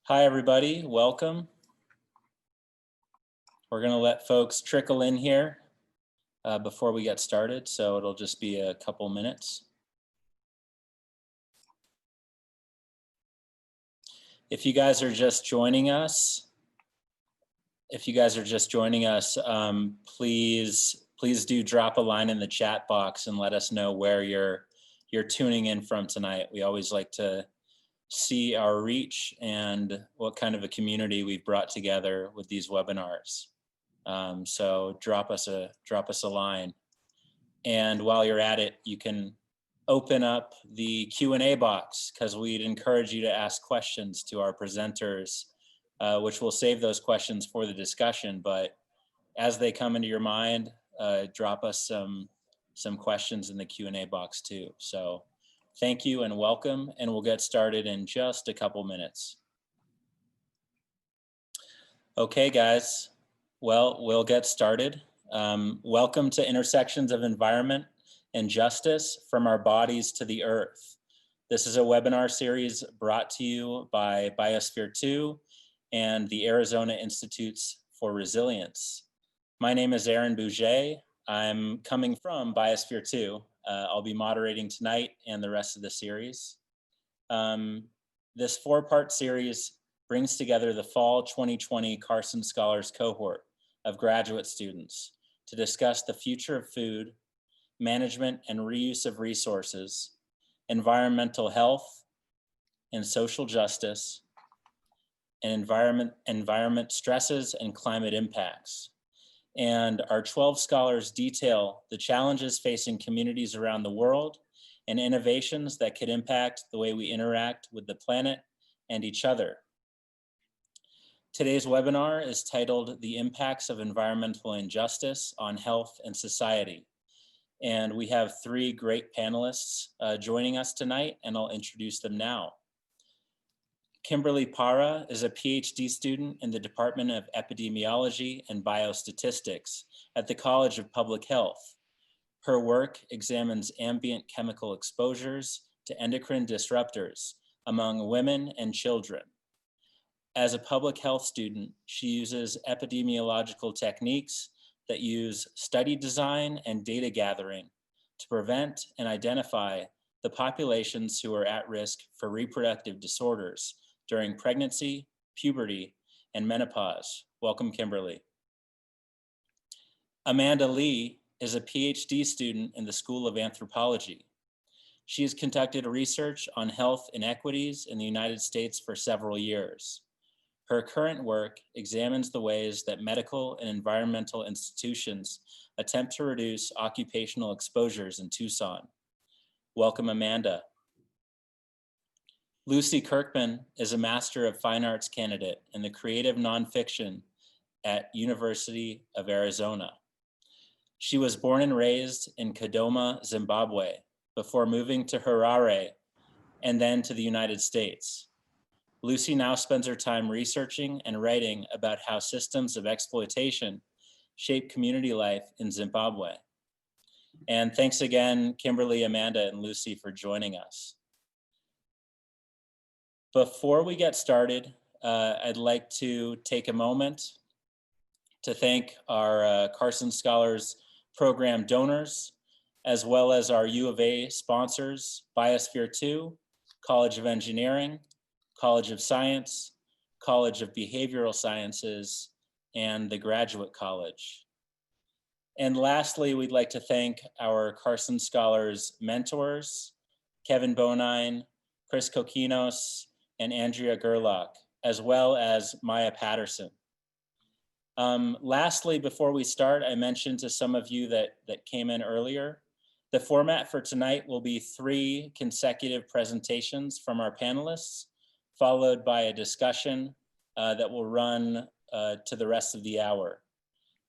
Hi, everybody. Welcome. We're going to let folks trickle in here before we get started, so it'll just be a couple minutes. If you guys are just joining us, please do drop a line in the chat box and let us know where you're tuning in from tonight. We always like to see our reach and what kind of a community we've brought together with these webinars. So drop us a line. And while you're at it, you can open up the Q&A box because we'd encourage you to ask questions to our presenters, which will save those questions for the discussion. But as they come into your mind, drop us some questions in the Q&A box too. So thank you and welcome, and we'll get started in just a couple minutes. Okay, guys. Well, we'll get started. Welcome to Intersections of Environment and Justice, From Our Bodies to the Earth. This is a webinar series brought to you by Biosphere 2 and the Arizona Institutes for Resilience. My name is Aaron Bouget. I'm coming from Biosphere 2. I'll be moderating tonight and the rest of the series. This 4-part series brings together the fall 2020 Carson Scholars cohort of graduate students to discuss the future of food, management and reuse of resources, environmental health and social justice, and environment stresses and climate impacts. And our 12 scholars detail the challenges facing communities around the world and innovations that could impact the way we interact with the planet and each other. Today's webinar is titled The Impacts of Environmental Injustice on Health and Society. And we have 3 great panelists joining us tonight, and I'll introduce them now. Kimberly Parra is a PhD student in the Department of Epidemiology and Biostatistics at the College of Public Health. Her work examines ambient chemical exposures to endocrine disruptors among women and children. As a public health student, she uses epidemiological techniques that use study design and data gathering to prevent and identify the populations who are at risk for reproductive disorders during pregnancy, puberty, and menopause. Welcome, Kimberly. Amanda Lee is a PhD student in the School of Anthropology. She has conducted research on health inequities in the United States for several years. Her current work examines the ways that medical and environmental institutions attempt to reduce occupational exposures in Tucson. Welcome, Amanda. Lucy Kirkman is a Master of Fine Arts candidate in the creative nonfiction at University of Arizona. She was born and raised in Dodoma, Zimbabwe, before moving to Harare and then to the United States. Lucy now spends her time researching and writing about how systems of exploitation shape community life in Zimbabwe. And thanks again, Kimberly, Amanda, and Lucy for joining us. Before we get started, I'd like to take a moment to thank our Carson Scholars Program donors, as well as our U of A sponsors, Biosphere 2, College of Engineering, College of Science, College of Behavioral Sciences, and the Graduate College. And lastly, we'd like to thank our Carson Scholars mentors, Kevin Bonine, Chris Kokinos, and Andrea Gerlach, as well as Maya Patterson. Lastly, before we start, I mentioned to some of you that came in earlier, the format for tonight will be 3 consecutive presentations from our panelists, followed by a discussion that will run to the rest of the hour.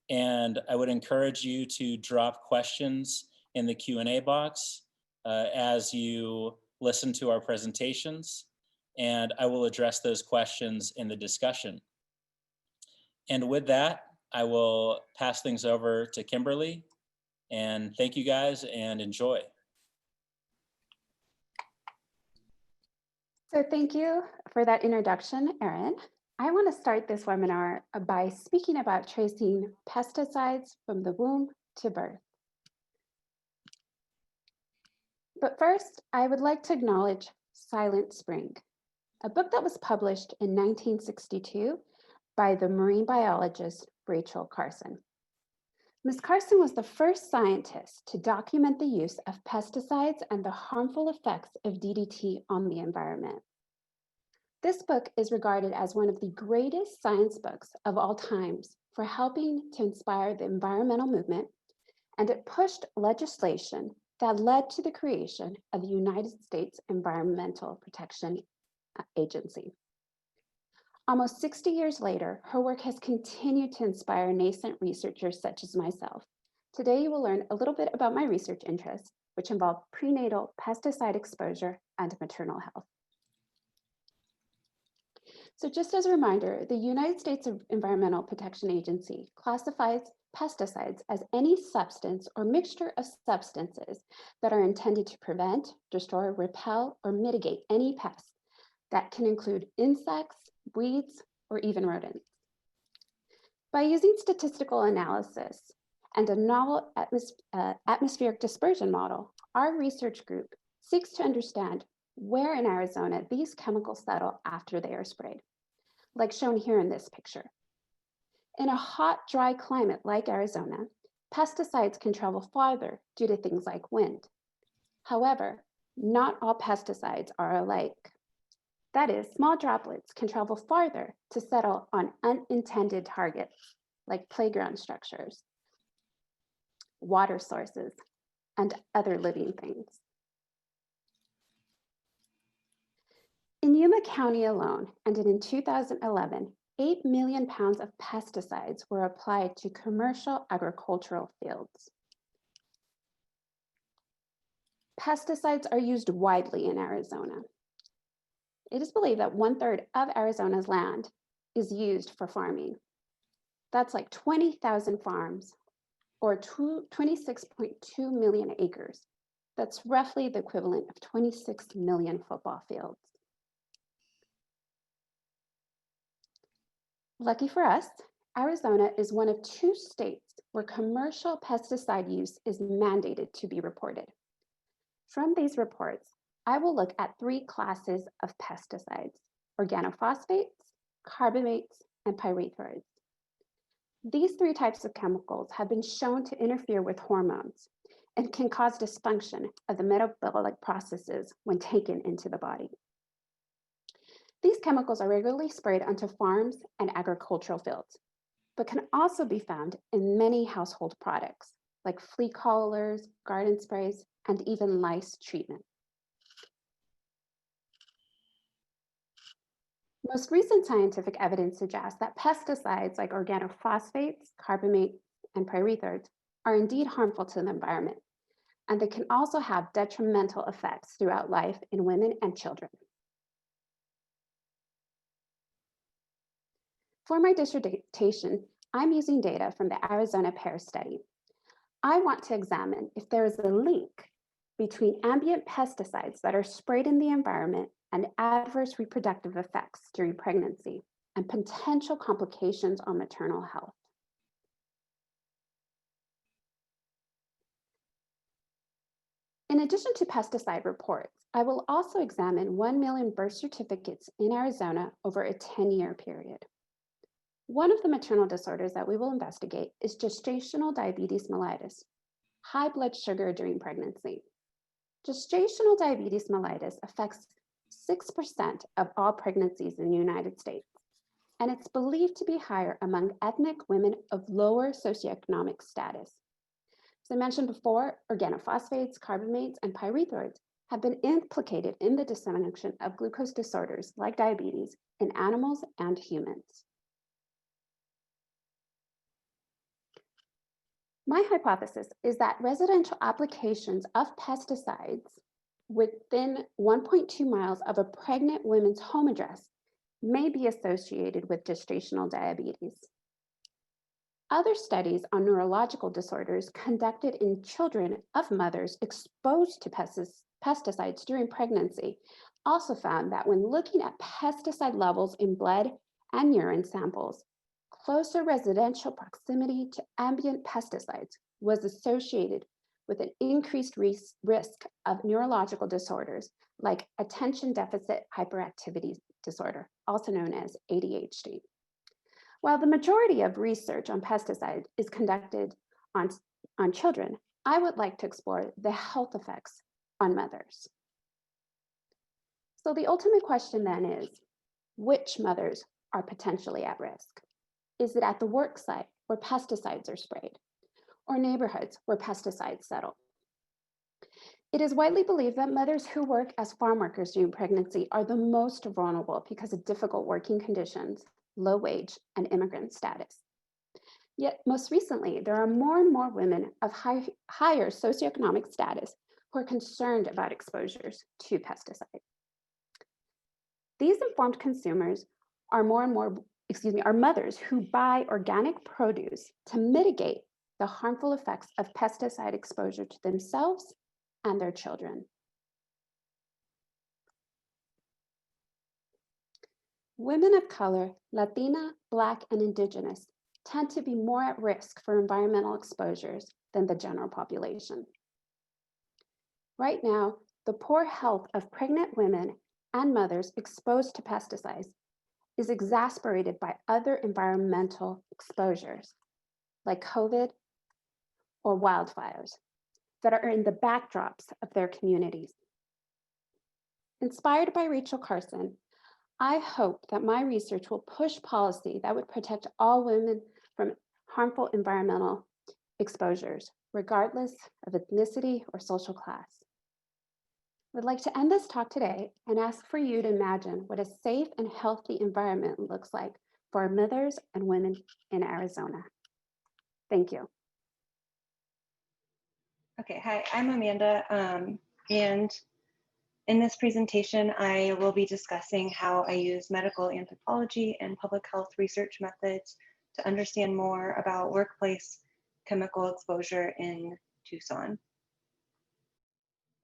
And I would encourage you to drop questions in the Q&A box as you listen to our presentations, and I will address those questions in the discussion. And with that, I will pass things over to Kimberly, and thank you guys and enjoy. So thank you for that introduction, Erin. I want to start this webinar by speaking about tracing pesticides from the womb to birth. But first, I would like to acknowledge Silent Spring, a book that was published in 1962 by the marine biologist Rachel Carson. Ms. Carson was the first scientist to document the use of pesticides and the harmful effects of DDT on the environment. This book is regarded as one of the greatest science books of all times for helping to inspire the environmental movement, and it pushed legislation that led to the creation of the United States Environmental Protection Agency. Almost 60 years later, her work has continued to inspire nascent researchers such as myself. Today, you will learn a little bit about my research interests, which involve prenatal pesticide exposure and maternal health. So just as a reminder, the United States Environmental Protection Agency classifies pesticides as any substance or mixture of substances that are intended to prevent, destroy, repel, or mitigate any pest that can include insects, weeds, or even rodents. By using statistical analysis and a novel atmospheric dispersion model, our research group seeks to understand where in Arizona these chemicals settle after they are sprayed, like shown here in this picture. In a hot, dry climate like Arizona, pesticides can travel farther due to things like wind. However, not all pesticides are alike. That is, small droplets can travel farther to settle on unintended targets like playground structures, water sources, and other living things. In Yuma County alone, and in 2011, 8 million pounds of pesticides were applied to commercial agricultural fields. Pesticides are used widely in Arizona. It is believed that 1/3 of Arizona's land is used for farming. That's like 20,000 farms or 26.2 million acres. That's roughly the equivalent of 26 million football fields. Lucky for us, Arizona is one of 2 states where commercial pesticide use is mandated to be reported. From these reports, I will look at 3 classes of pesticides: organophosphates, carbamates, and pyrethroids. These 3 types of chemicals have been shown to interfere with hormones and can cause dysfunction of the metabolic processes when taken into the body. These chemicals are regularly sprayed onto farms and agricultural fields, but can also be found in many household products like flea collars, garden sprays, and even lice treatment. Most recent scientific evidence suggests that pesticides like organophosphates, carbamates, and pyrethroids are indeed harmful to the environment, and they can also have detrimental effects throughout life in women and children. For my dissertation, I'm using data from the Arizona Pear Study. I want to examine if there is a link between ambient pesticides that are sprayed in the environment and adverse reproductive effects during pregnancy and potential complications on maternal health. In addition to pesticide reports, I will also examine 1 million birth certificates in Arizona over a 10-year period. One of the maternal disorders that we will investigate is gestational diabetes mellitus, high blood sugar during pregnancy. Gestational diabetes mellitus affects 6% of all pregnancies in the United States, and it's believed to be higher among ethnic women of lower socioeconomic status. As I mentioned before, organophosphates, carbamates, and pyrethroids have been implicated in the dissemination of glucose disorders like diabetes in animals and humans. My hypothesis is that residential applications of pesticides within 1.2 miles of a pregnant woman's home address may be associated with gestational diabetes. Other studies on neurological disorders conducted in children of mothers exposed to pesticides during pregnancy also found that when looking at pesticide levels in blood and urine samples, closer residential proximity to ambient pesticides was associated with an increased risk of neurological disorders like attention deficit hyperactivity disorder, also known as ADHD. While the majority of research on pesticides is conducted on children, I would like to explore the health effects on mothers. So the ultimate question then is, which mothers are potentially at risk? Is it at the work site where pesticides are sprayed, or neighborhoods where pesticides settle? It is widely believed that mothers who work as farm workers during pregnancy are the most vulnerable because of difficult working conditions, low wage, and immigrant status. Yet most recently, there are more and more women of higher socioeconomic status who are concerned about exposures to pesticides. These informed consumers are are mothers who buy organic produce to mitigate the harmful effects of pesticide exposure to themselves and their children. Women of color, Latina, Black, and Indigenous tend to be more at risk for environmental exposures than the general population. Right now, the poor health of pregnant women and mothers exposed to pesticides is exacerbated by other environmental exposures like COVID or wildfires that are in the backdrops of their communities. Inspired by Rachel Carson, I hope that my research will push policy that would protect all women from harmful environmental exposures, regardless of ethnicity or social class. I would like to end this talk today and ask for you to imagine what a safe and healthy environment looks like for our mothers and women in Arizona. Thank you. Okay, hi, I'm Amanda, and in this presentation, I will be discussing how I use medical anthropology and public health research methods to understand more about workplace chemical exposure in Tucson.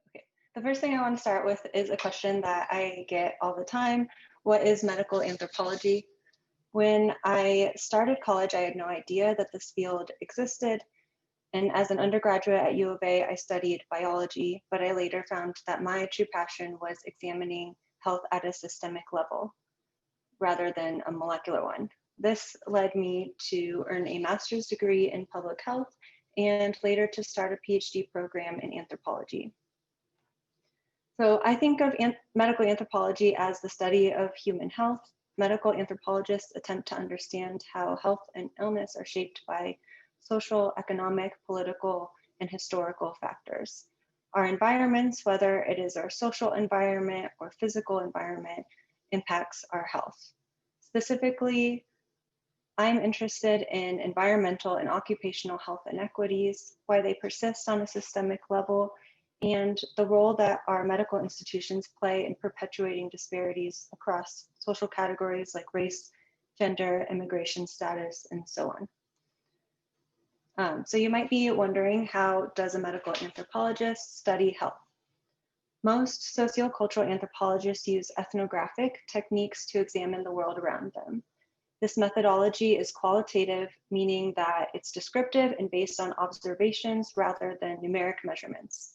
Okay, the first thing I want to start with is a question that I get all the time. What is medical anthropology? When I started college, I had no idea that this field existed. And as an undergraduate at U of A, I studied biology, but I later found that my true passion was examining health at a systemic level rather than a molecular one. This led me to earn a master's degree in public health and later to start a PhD program in anthropology. So I think of medical anthropology as the study of human health. Medical anthropologists attempt to understand how health and illness are shaped by social, economic, political, and historical factors. Our environments, whether it is our social environment or physical environment, impacts our health. Specifically, I'm interested in environmental and occupational health inequities, why they persist on a systemic level, and the role that our medical institutions play in perpetuating disparities across social categories like race, gender, immigration status, and so on. So you might be wondering, how does a medical anthropologist study health? Most sociocultural anthropologists use ethnographic techniques to examine the world around them. This methodology is qualitative, meaning that it's descriptive and based on observations rather than numeric measurements.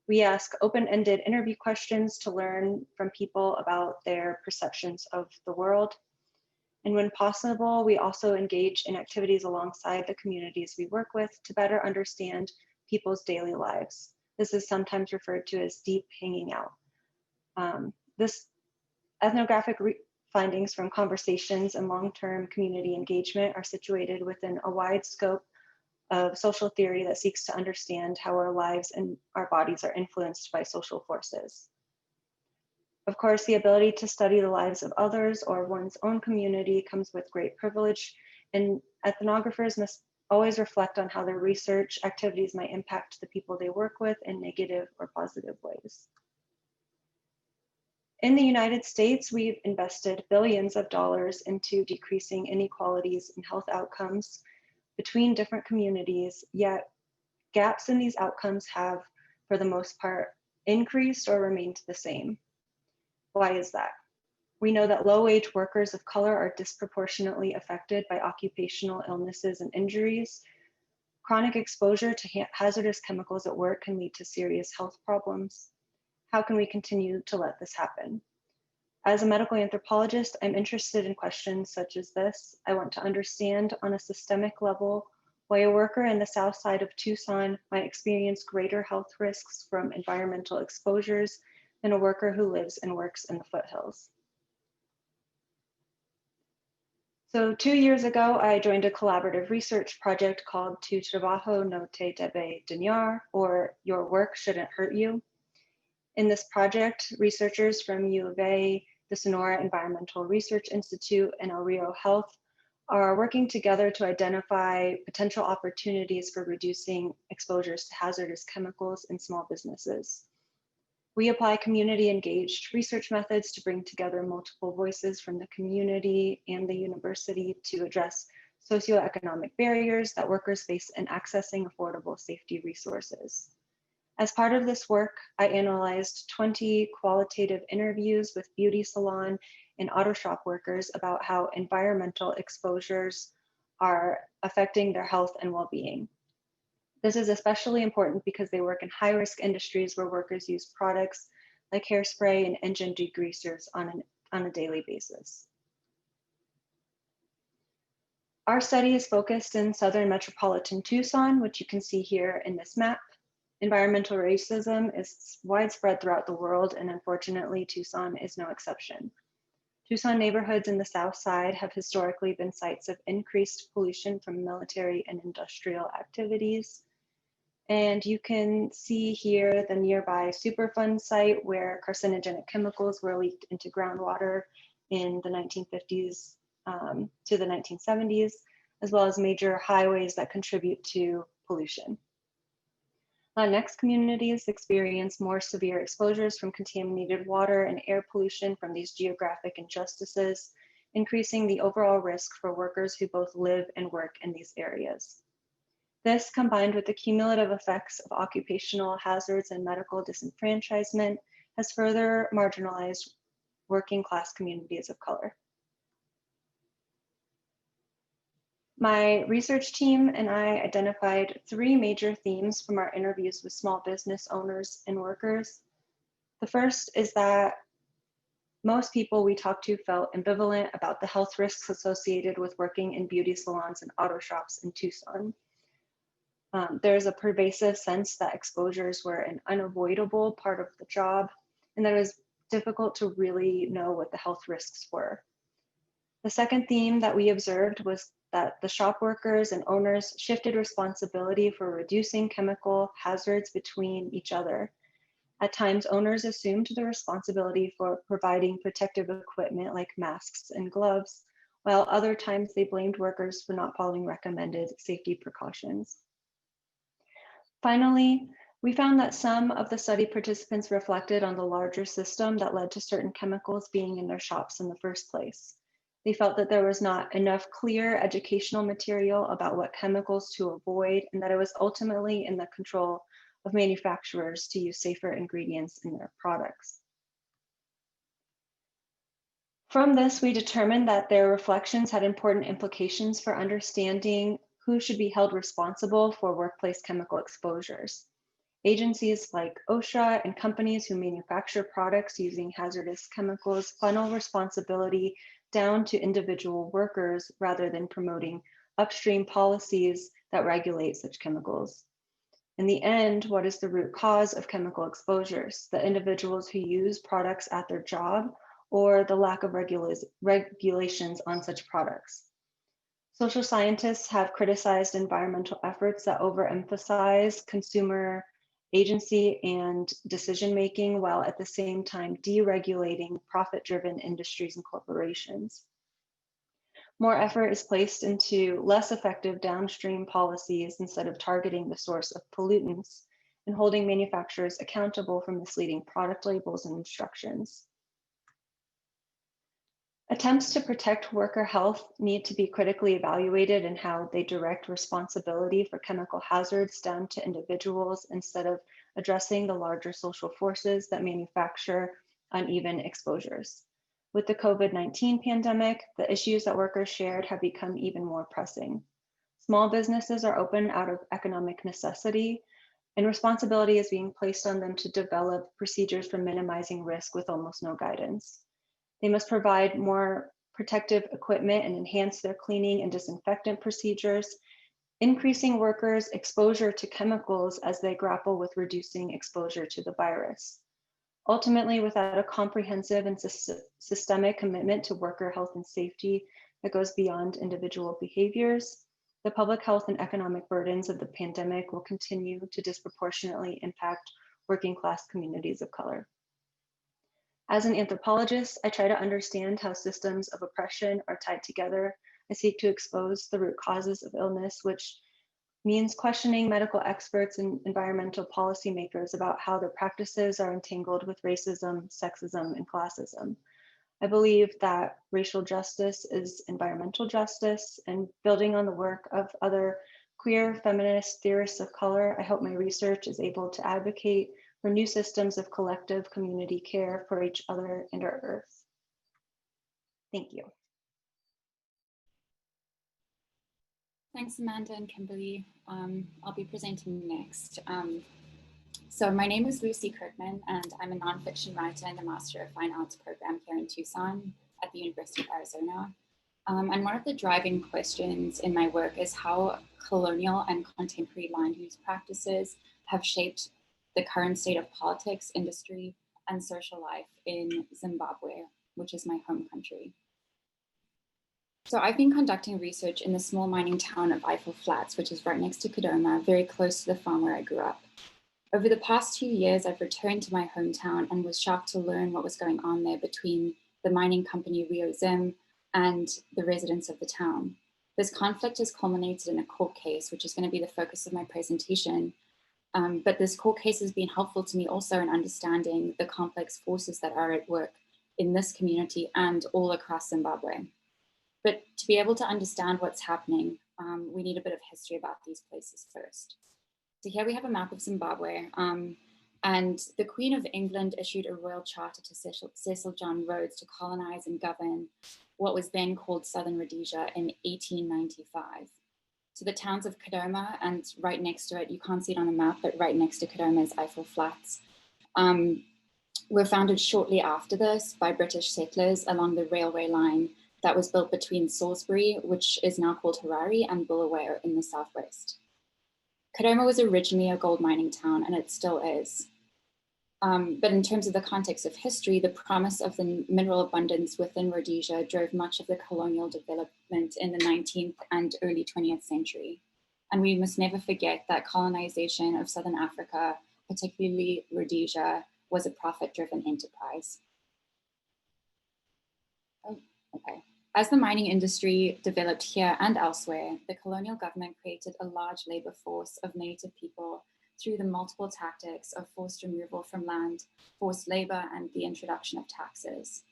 We ask open-ended interview questions to learn from people about their perceptions of the world. And when possible, we also engage in activities alongside the communities we work with to better understand people's daily lives. This is sometimes referred to as deep hanging out. This ethnographic findings from conversations and long-term community engagement are situated within a wide scope of social theory that seeks to understand how our lives and our bodies are influenced by social forces. Of course, the ability to study the lives of others or one's own community comes with great privilege, and ethnographers must always reflect on how their research activities might impact the people they work with in negative or positive ways. In the United States, we've invested billions of dollars into decreasing inequalities in health outcomes between different communities, yet gaps in these outcomes have, for the most part, increased or remained the same. Why is that? We know that low-wage workers of color are disproportionately affected by occupational illnesses and injuries. Chronic exposure to hazardous chemicals at work can lead to serious health problems. How can we continue to let this happen? As a medical anthropologist, I'm interested in questions such as this. I want to understand on a systemic level why a worker in the south side of Tucson might experience greater health risks from environmental exposures than a worker who lives and works in the foothills. So 2 years ago, I joined a collaborative research project called Tu Trabajo No Te Debe Dañar, or Your Work Shouldn't Hurt You. In this project, researchers from U of A, the Sonora Environmental Research Institute, and El Rio Health are working together to identify potential opportunities for reducing exposures to hazardous chemicals in small businesses. We apply community-engaged research methods to bring together multiple voices from the community and the university to address socioeconomic barriers that workers face in accessing affordable safety resources. As part of this work, I analyzed 20 qualitative interviews with beauty salon and auto shop workers about how environmental exposures are affecting their health and well-being. This is especially important because they work in high-risk industries where workers use products like hairspray and engine degreasers on a daily basis. Our study is focused in southern metropolitan Tucson, which you can see here in this map. Environmental racism is widespread throughout the world, and unfortunately, Tucson is no exception. Tucson neighborhoods in the south side have historically been sites of increased pollution from military and industrial activities. And you can see here the nearby Superfund site where carcinogenic chemicals were leaked into groundwater in the 1950s to the 1970s, as well as major highways that contribute to pollution. Latinx communities experience more severe exposures from contaminated water and air pollution from these geographic injustices, increasing the overall risk for workers who both live and work in these areas. This, combined with the cumulative effects of occupational hazards and medical disenfranchisement, has further marginalized working class communities of color. My research team and I identified 3 major themes from our interviews with small business owners and workers. The first is that most people we talked to felt ambivalent about the health risks associated with working in beauty salons and auto shops in Tucson. There's a pervasive sense that exposures were an unavoidable part of the job, and that it was difficult to really know what the health risks were. The second theme that we observed was that the shop workers and owners shifted responsibility for reducing chemical hazards between each other. At times, owners assumed the responsibility for providing protective equipment like masks and gloves, while other times they blamed workers for not following recommended safety precautions. Finally, we found that some of the study participants reflected on the larger system that led to certain chemicals being in their shops in the first place. They felt that there was not enough clear educational material about what chemicals to avoid, and that it was ultimately in the control of manufacturers to use safer ingredients in their products. From this, we determined that their reflections had important implications for understanding who should be held responsible for workplace chemical exposures. Agencies like OSHA and companies who manufacture products using hazardous chemicals funnel responsibility down to individual workers rather than promoting upstream policies that regulate such chemicals. In the end, what is the root cause of chemical exposures? The individuals who use products at their job, or the lack of regulations on such products? Social scientists have criticized environmental efforts that overemphasize consumer agency and decision-making, while at the same time deregulating profit-driven industries and corporations. More effort is placed into less effective downstream policies instead of targeting the source of pollutants and holding manufacturers accountable for misleading product labels and instructions. Attempts to protect worker health need to be critically evaluated in how they direct responsibility for chemical hazards down to individuals instead of addressing the larger social forces that manufacture uneven exposures. With the COVID-19 pandemic, the issues that workers shared have become even more pressing. Small businesses are open out of economic necessity, and responsibility is being placed on them to develop procedures for minimizing risk with almost no guidance. They must provide more protective equipment and enhance their cleaning and disinfectant procedures, increasing workers' exposure to chemicals as they grapple with reducing exposure to the virus. Ultimately, without a comprehensive and systemic commitment to worker health and safety that goes beyond individual behaviors, the public health and economic burdens of the pandemic will continue to disproportionately impact working class communities of color. As an anthropologist, I try to understand how systems of oppression are tied together. I seek to expose the root causes of illness, which means questioning medical experts and environmental policymakers about how their practices are entangled with racism, sexism, and classism. I believe that racial justice is environmental justice, and building on the work of other queer feminist theorists of color, I hope my research is able to advocate for new systems of collective community care for each other and our earth. Thank you. Thanks, Amanda and Kimberly. I'll be presenting next. So my name is Lucy Kirkman, and I'm a nonfiction writer in the Master of Fine Arts program here in Tucson at the University of Arizona. And one of the driving questions in my work is how colonial and contemporary land use practices have shaped the current state of politics, industry, and social life in Zimbabwe, which is my home country. So I've been conducting research in the small mining town of Eiffel Flats, which is right next to Kadoma, very close to the farm where I grew up. Over the past 2 years, I've returned to my hometown and was shocked to learn what was going on there between the mining company Rio Zim and the residents of the town. This conflict has culminated in a court case, which is going to be the focus of my presentation. But this court case has been helpful to me also in understanding the complex forces that are at work in this community and all across Zimbabwe. But to be able to understand what's happening, we need a bit of history about these places first. So here we have a map of Zimbabwe, and the Queen of England issued a royal charter to Cecil John Rhodes to colonize and govern what was then called Southern Rhodesia in 1895. So the towns of Kadoma, and right next to it, you can't see it on the map, but right next to Kadoma is Eiffel Flats, were founded shortly after this by British settlers along the railway line that was built between Salisbury, which is now called Harare, and Bulawayo in the southwest. Kadoma was originally a gold mining town, and it still is. But in terms of the context of history, the promise of the mineral abundance within Rhodesia drove much of the colonial development in the 19th and early 20th century. And we must never forget that colonization of Southern Africa, particularly Rhodesia, was a profit-driven enterprise. Oh, okay. As the mining industry developed here and elsewhere, the colonial government created a large labor force of native people through the multiple tactics of forced removal from land, forced labor, and the introduction of taxes.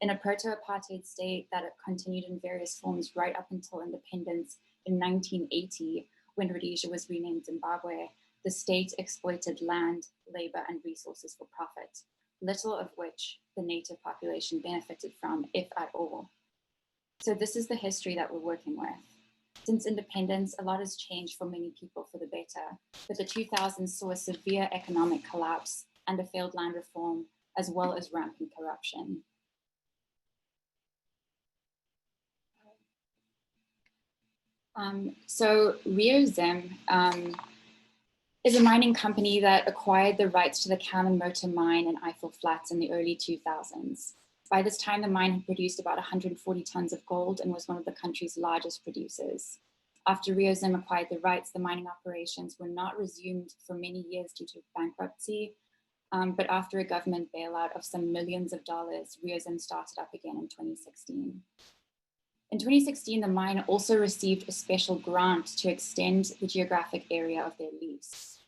In a proto-apartheid state that continued in various forms right up until independence in 1980, when Rhodesia was renamed Zimbabwe, the state exploited land, labor, and resources for profit, little of which the native population benefited from, if at all. So this is the history that we're working with. Since independence, a lot has changed for many people for the better, but the 2000s saw a severe economic collapse and a failed land reform, as well as rampant corruption. So Rio Zim is a mining company that acquired the rights to the Kalamota mine in Eiffel Flats in the early 2000s. By this time, the mine had produced about 140 tons of gold and was one of the country's largest producers. After Rio Zim acquired the rights, the mining operations were not resumed for many years due to bankruptcy, but after a government bailout of some millions of dollars, Rio Zim started up again in 2016. In 2016, the mine also received a special grant to extend the geographic area of their lease.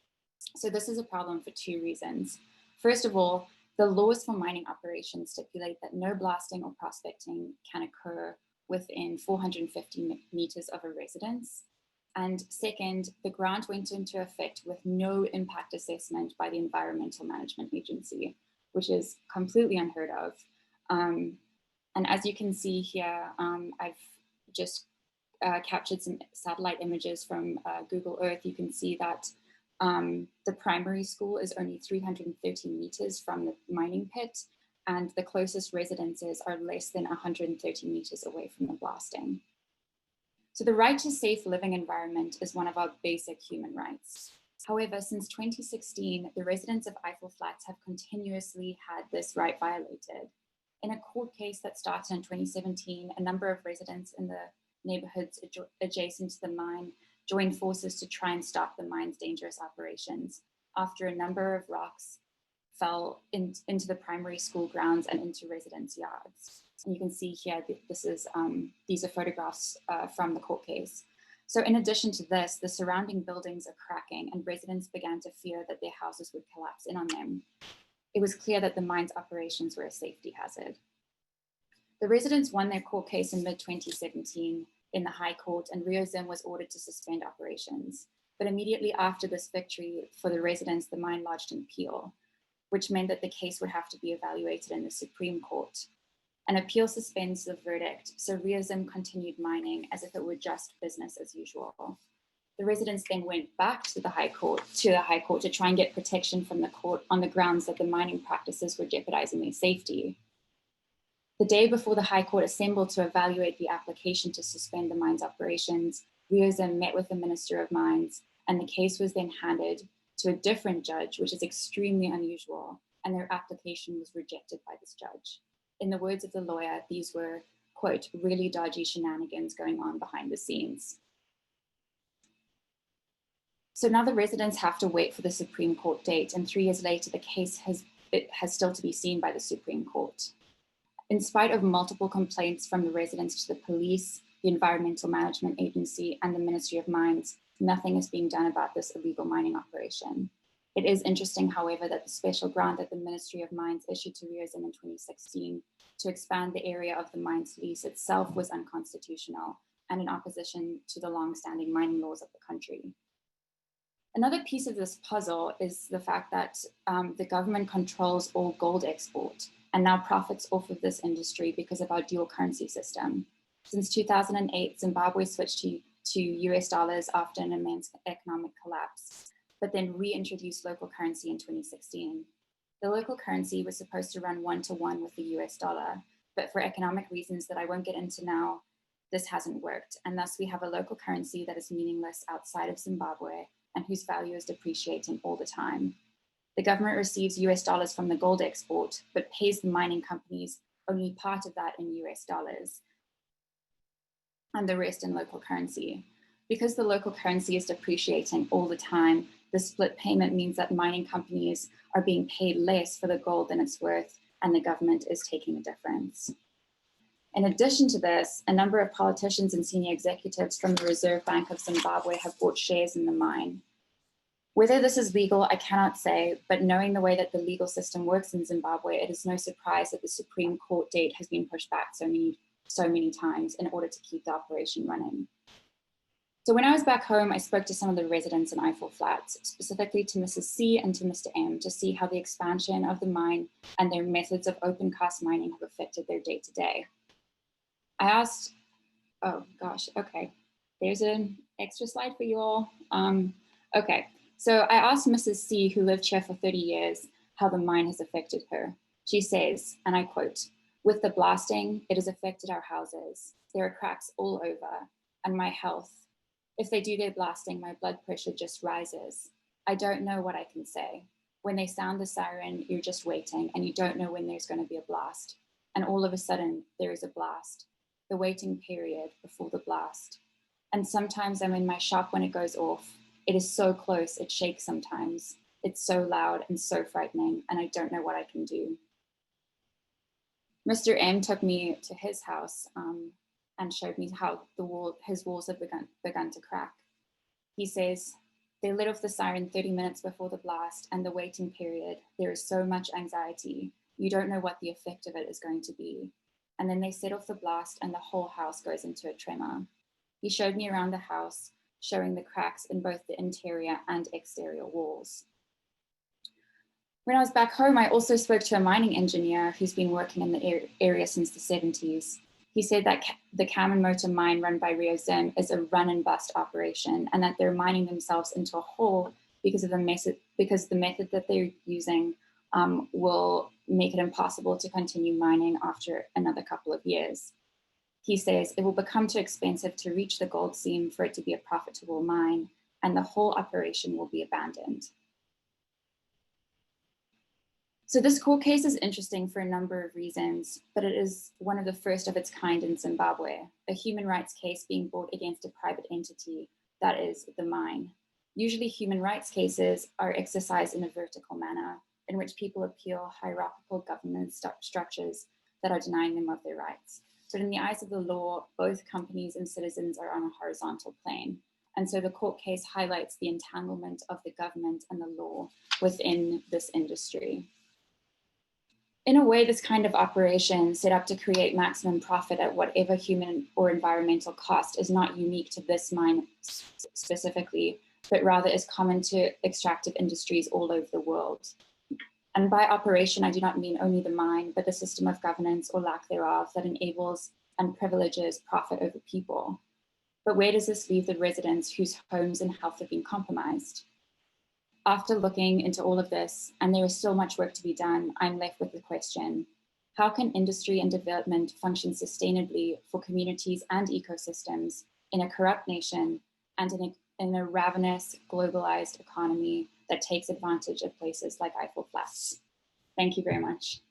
So this is a problem for two reasons. First of all, the laws for mining operations stipulate that no blasting or prospecting can occur within 450 meters of a residence. And second, the grant went into effect with no impact assessment by the Environmental Management Agency, which is completely unheard of. And as you can see here, I've just captured some satellite images from Google Earth. You can see that the primary school is only 330 meters from the mining pit, and the closest residences are less than 130 meters away from the blasting. So the right to safe living environment is one of our basic human rights. However, since 2016, the residents of Eiffel Flats have continuously had this right violated. In a court case that started in 2017, a number of residents in the neighborhoods adjacent to the mine joined forces to try and stop the mine's dangerous operations after a number of rocks fell into the primary school grounds and into residents' yards. And you can see here, these are photographs from the court case. So in addition to this, the surrounding buildings are cracking and residents began to fear that their houses would collapse in on them. It was clear that the mine's operations were a safety hazard. The residents won their court case in mid-2017 in the High Court, and Rio Zim was ordered to suspend operations. But immediately after this victory for the residents, the mine lodged an appeal, which meant that the case would have to be evaluated in the Supreme Court. An appeal suspends the verdict, so Rio Zim continued mining as if it were just business as usual. The residents then went back to the High Court to try and get protection from the court on the grounds that the mining practices were jeopardizing their safety. The day before the High Court assembled to evaluate the application to suspend the mine's operations, Rio Zim met with the Minister of Mines, and the case was then handed to a different judge, which is extremely unusual, and their application was rejected by this judge. In the words of the lawyer, these were, quote, really dodgy shenanigans going on behind the scenes. So now the residents have to wait for the Supreme Court date, and 3 years later, the case has still to be seen by the Supreme Court. In spite of multiple complaints from the residents to the police, the Environmental Management Agency, and the Ministry of Mines, nothing is being done about this illegal mining operation. It is interesting, however, that the special grant that the Ministry of Mines issued to Rio Zim in 2016 to expand the area of the mine's lease itself was unconstitutional and in opposition to the long-standing mining laws of the country. Another piece of this puzzle is the fact that the government controls all gold export and now profits off of this industry because of our dual currency system. Since 2008, Zimbabwe switched to US dollars after an immense economic collapse, but then reintroduced local currency in 2016. The local currency was supposed to run 1-to-1 with the US dollar, but for economic reasons that I won't get into now, this hasn't worked. And thus we have a local currency that is meaningless outside of Zimbabwe and whose value is depreciating all the time. The government receives US dollars from the gold export, but pays the mining companies only part of that in US dollars and the rest in local currency. Because the local currency is depreciating all the time, the split payment means that mining companies are being paid less for the gold than it's worth, and the government is taking the difference. In addition to this, a number of politicians and senior executives from the Reserve Bank of Zimbabwe have bought shares in the mine. Whether this is legal, I cannot say, but knowing the way that the legal system works in Zimbabwe, it is no surprise that the Supreme Court date has been pushed back so many times in order to keep the operation running. So when I was back home, I spoke to some of the residents in Eiffel Flats, specifically to Mrs. C and to Mr. M, to see how the expansion of the mine and their methods of open cast mining have affected their day-to-day. I asked, oh gosh, okay, there's an extra slide for you all. Okay, so I asked Mrs. C, who lived here for 30 years, how the mine has affected her. She says, and I quote, "With the blasting, it has affected our houses. There are cracks all over, and my health. If they do their blasting, my blood pressure just rises. I don't know what I can say. When they sound the siren, you're just waiting, and you don't know when there's going to be a blast. And all of a sudden, there is a blast. The waiting period before the blast. And sometimes I'm in my shop when it goes off. It is so close, it shakes sometimes. It's so loud and so frightening, and I don't know what I can do." Mr. M took me to his house and showed me how his walls have begun to crack. He says, "They lit off the siren 30 minutes before the blast, and the waiting period, there is so much anxiety. You don't know what the effect of it is going to be. And then they set off the blast and the whole house goes into a tremor." He showed me around the house, showing the cracks in both the interior and exterior walls. When I was back home, I also spoke to a mining engineer who's been working in the area since the 70s. He said that the Kaminmoto mine run by Rio Zim is a run and bust operation, and that they're mining themselves into a hole because of the method that they're using will make it impossible to continue mining after another couple of years. He says it will become too expensive to reach the gold seam for it to be a profitable mine, and the whole operation will be abandoned. So this court case is interesting for a number of reasons, but it is one of the first of its kind in Zimbabwe, a human rights case being brought against a private entity, that is the mine. Usually human rights cases are exercised in a vertical manner in which people appeal hierarchical government structures that are denying them of their rights. But in the eyes of the law, both companies and citizens are on a horizontal plane. And so the court case highlights the entanglement of the government and the law within this industry. In a way, this kind of operation set up to create maximum profit at whatever human or environmental cost is not unique to this mine specifically, but rather is common to extractive industries all over the world. And by operation, I do not mean only the mine, but the system of governance or lack thereof that enables and privileges profit over people. But where does this leave the residents whose homes and health have been compromised? After looking into all of this, and there is still much work to be done, I'm left with the question, how can industry and development function sustainably for communities and ecosystems in a corrupt nation and in a ravenous, globalized economy that takes advantage of places like Eiffel Flats? Thank you very much.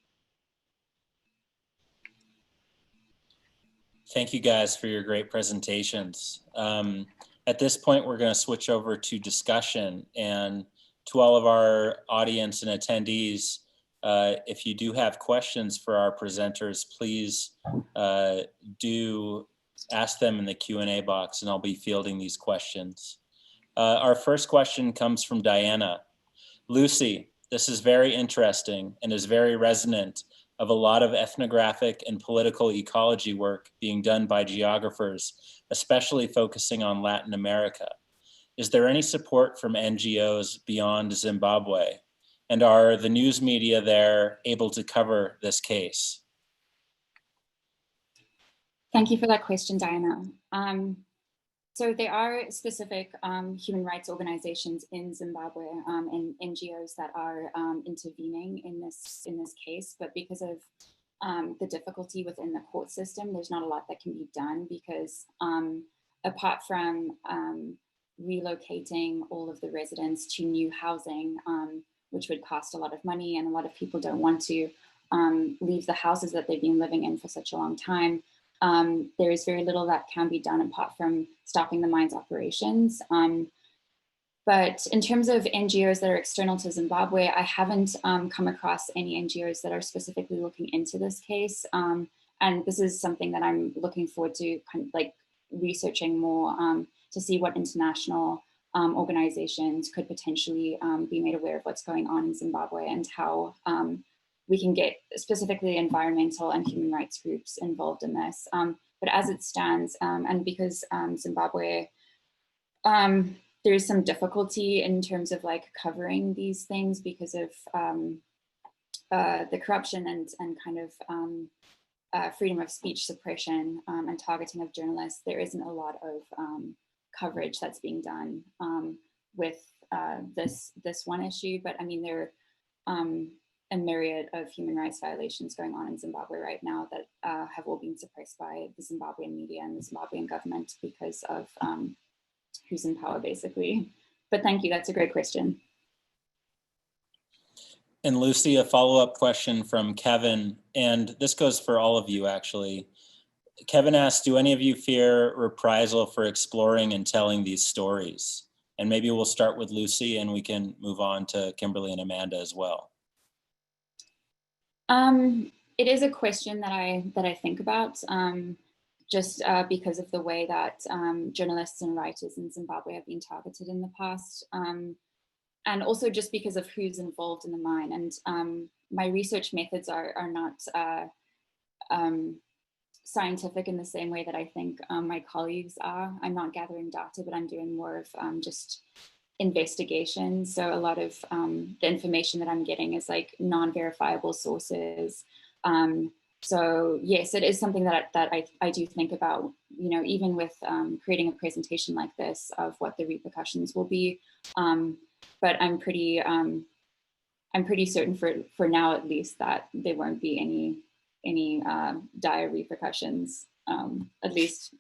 Thank you guys for your great presentations. At this point, we're going to switch over to discussion, and to all of our audience and attendees, if you do have questions for our presenters, please do ask them in the Q&A box, and I'll be fielding these questions. Our first question comes from Diana. Lucy, this is very interesting and is very resonant of a lot of ethnographic and political ecology work being done by geographers, especially focusing on Latin America. Is there any support from NGOs beyond Zimbabwe? And are the news media there able to cover this case? Thank you for that question, Diana. So there are specific human rights organizations in Zimbabwe and NGOs that are intervening in this case, but because of the difficulty within the court system, there's not a lot that can be done because apart from relocating all of the residents to new housing, which would cost a lot of money, and a lot of people don't want to leave the houses that they've been living in for such a long time. There is very little that can be done apart from stopping the mine's operations. But in terms of NGOs that are external to Zimbabwe, I haven't come across any NGOs that are specifically looking into this case. And this is something that I'm looking forward to kind of like researching more to see what international organizations could potentially be made aware of what's going on in Zimbabwe and how we can get specifically environmental and human rights groups involved in this. But as it stands, and because Zimbabwe, there's some difficulty in terms of like covering these things because of the corruption and kind of freedom of speech suppression and targeting of journalists, there isn't a lot of coverage that's being done with this one issue. But I mean, there are a myriad of human rights violations going on in Zimbabwe right now that have all been suppressed by the Zimbabwean media and the Zimbabwean government because of who's in power, basically. But thank you, that's a great question. And Lucy, a follow-up question from Kevin, and this goes for all of you actually. Kevin asked, do any of you fear reprisal for exploring and telling these stories? And maybe we'll start with Lucy and we can move on to Kimberly and Amanda as well. It is a question that I think about just because of the way that journalists and writers in Zimbabwe have been targeted in the past. And also just because of who's involved in the mine. And my research methods are not scientific in the same way that I think my colleagues are. I'm not gathering data, but I'm doing more of just investigation. So a lot of the information that I'm getting is like non-verifiable sources. So yes, it is something that I do think about, you know, even with creating a presentation like this of what the repercussions will be. But I'm pretty certain for now, at least, that there won't be any dire repercussions, at least,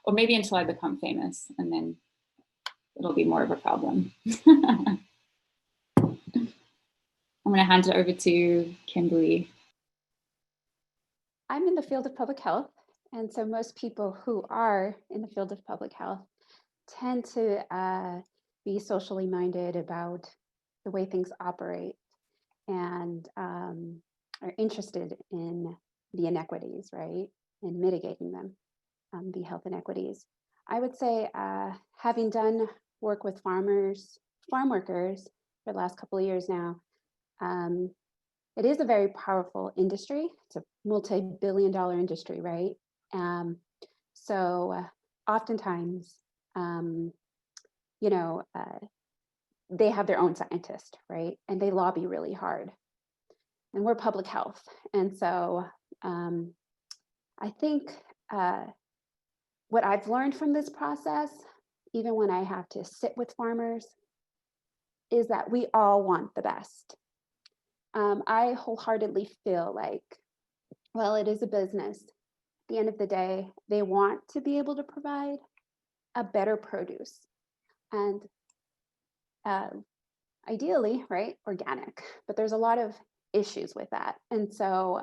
or maybe until I become famous, and then it'll be more of a problem. I'm going to hand it over to Kimberly. I'm in the field of public health, and so most people who are in the field of public health tend to be socially minded about the way things operate and are interested in the inequities, right, and mitigating them, the health inequities. I would say, having done work with farm workers for the last couple of years now, it is a very powerful industry. It's a multi-billion-dollar industry, right? So oftentimes, you know, they have their own scientist, right? And they lobby really hard. And we're public health. And so I think what I've learned from this process, even when I have to sit with farmers, is that we all want the best. I wholeheartedly feel like, well, it is a business. At the end of the day, they want to be able to provide a better produce. And ideally, right, organic, but there's a lot of issues with that. And so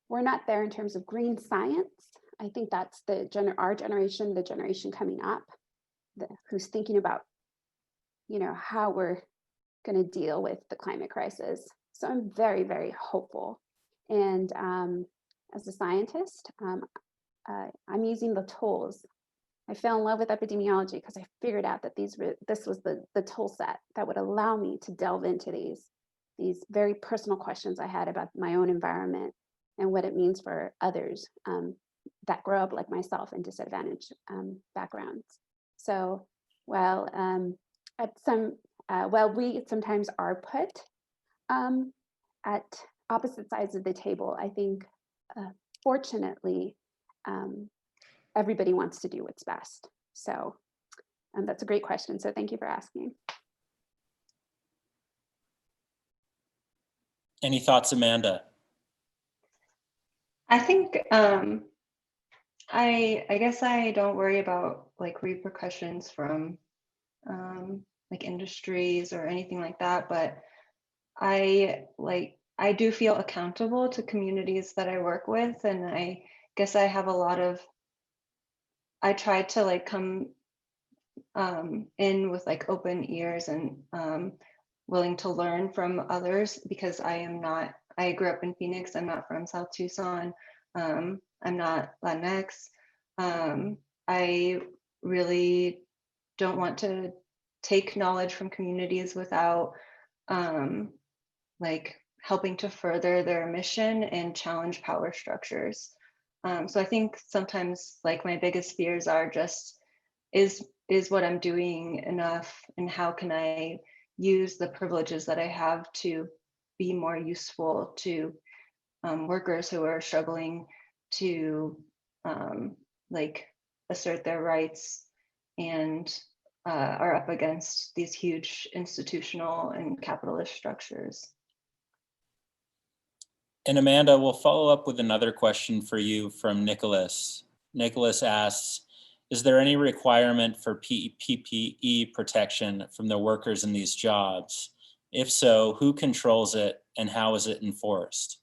we're not there in terms of green science. I think that's our generation, the generation coming up, who's thinking about, you know, how we're going to deal with the climate crisis. So I'm very, very hopeful. And as a scientist, I'm using the tools. I fell in love with epidemiology because I figured out that this was the tool set that would allow me to delve into these very personal questions I had about my own environment and what it means for others that grow up like myself in disadvantaged backgrounds. So while we sometimes are put at opposite sides of the table, I think fortunately everybody wants to do what's best. So that's a great question. So thank you for asking. Any thoughts, Amanda? I think I guess I don't worry about like repercussions from like industries or anything like that, but I do feel accountable to communities that I work with, and I guess I have I try to like come in with like open ears and willing to learn from others, because I grew up in Phoenix. I'm not from South Tucson. I'm not Latinx. I really don't want to take knowledge from communities without like helping to further their mission and challenge power structures. So I think sometimes like my biggest fears are just, is what I'm doing enough, and how can I use the privileges that I have to be more useful to workers who are struggling to like assert their rights and are up against these huge institutional and capitalist structures. And Amanda, we'll follow up with another question for you from Nicholas. Nicholas asks, is there any requirement for PPE protection from the workers in these jobs? If so, who controls it and how is it enforced?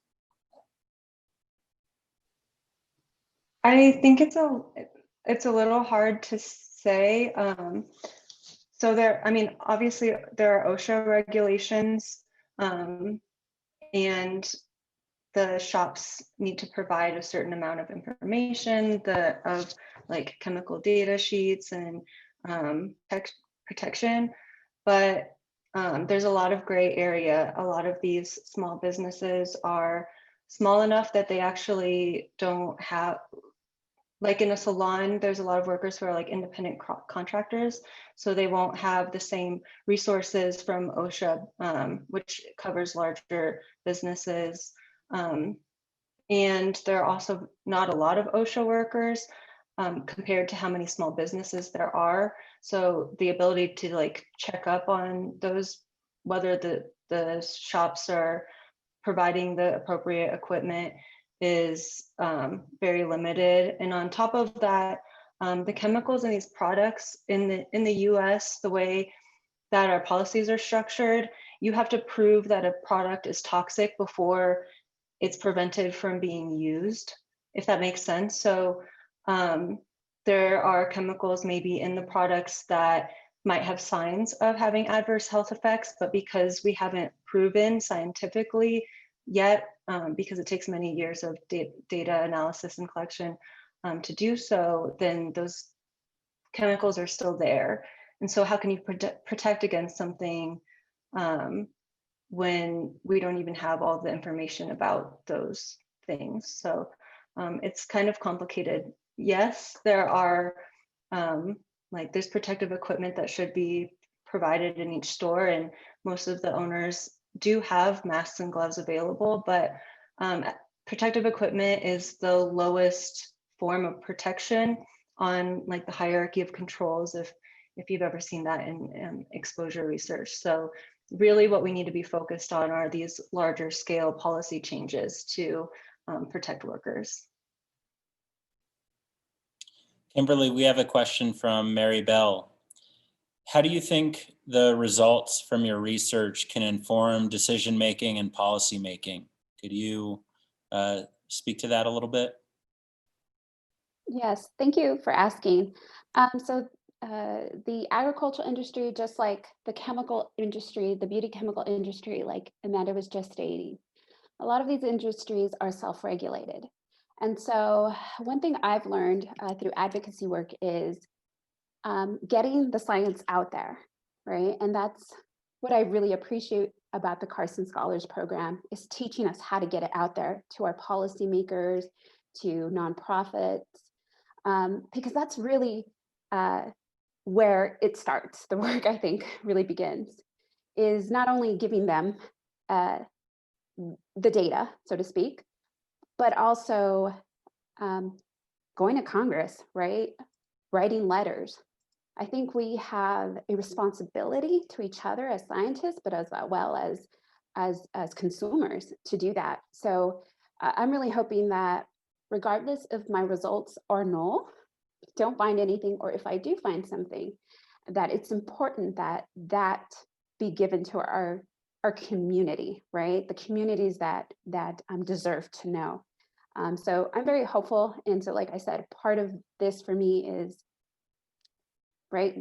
I think it's a little hard to say. So obviously there are OSHA regulations, and the shops need to provide a certain amount of information of like chemical data sheets and protection, but there's a lot of gray area. A lot of these small businesses are small enough that they actually don't have, like in a salon, there's a lot of workers who are like independent contractors, so they won't have the same resources from OSHA, which covers larger businesses. And there are also not a lot of OSHA workers compared to how many small businesses there are. So the ability to like check up on those, whether the shops are providing the appropriate equipment, is very limited. And on top of that, the chemicals in these products in the US, the way that our policies are structured, you have to prove that a product is toxic before it's prevented from being used, if that makes sense. So there are chemicals maybe in the products that might have signs of having adverse health effects, but because we haven't proven scientifically yet, because it takes many years of data analysis and collection to do so, then those chemicals are still there. And so how can you protect against something when we don't even have all the information about those things? So it's kind of complicated. Yes, there are like there's protective equipment that should be provided in each store, and most of the owners do have masks and gloves available, but protective equipment is the lowest form of protection on like the hierarchy of controls, if you've ever seen that in exposure research. So really what we need to be focused on are these larger scale policy changes to protect workers. Kimberly, we have a question from Mary Bell. How do you think the results from your research can inform decision-making and policy-making? Could you speak to that a little bit? Yes, thank you for asking. The agricultural industry, just like the chemical industry, the beauty chemical industry, like Amanda was just stating, a lot of these industries are self-regulated. And so one thing I've learned through advocacy work is getting the science out there, right? And that's what I really appreciate about the Carson Scholars Program, is teaching us how to get it out there to our policymakers, to nonprofits, because that's really where it starts. The work, I think, really begins, is not only giving them the data, so to speak, but also going to Congress, right? Writing letters. I think we have a responsibility to each other as scientists, but as well as consumers to do that. So I'm really hoping that regardless if my results are null, don't find anything, or if I do find something, that it's important that that be given to our community, right? The communities that deserve to know. So I'm very hopeful. And so, like I said, part of this for me is, right,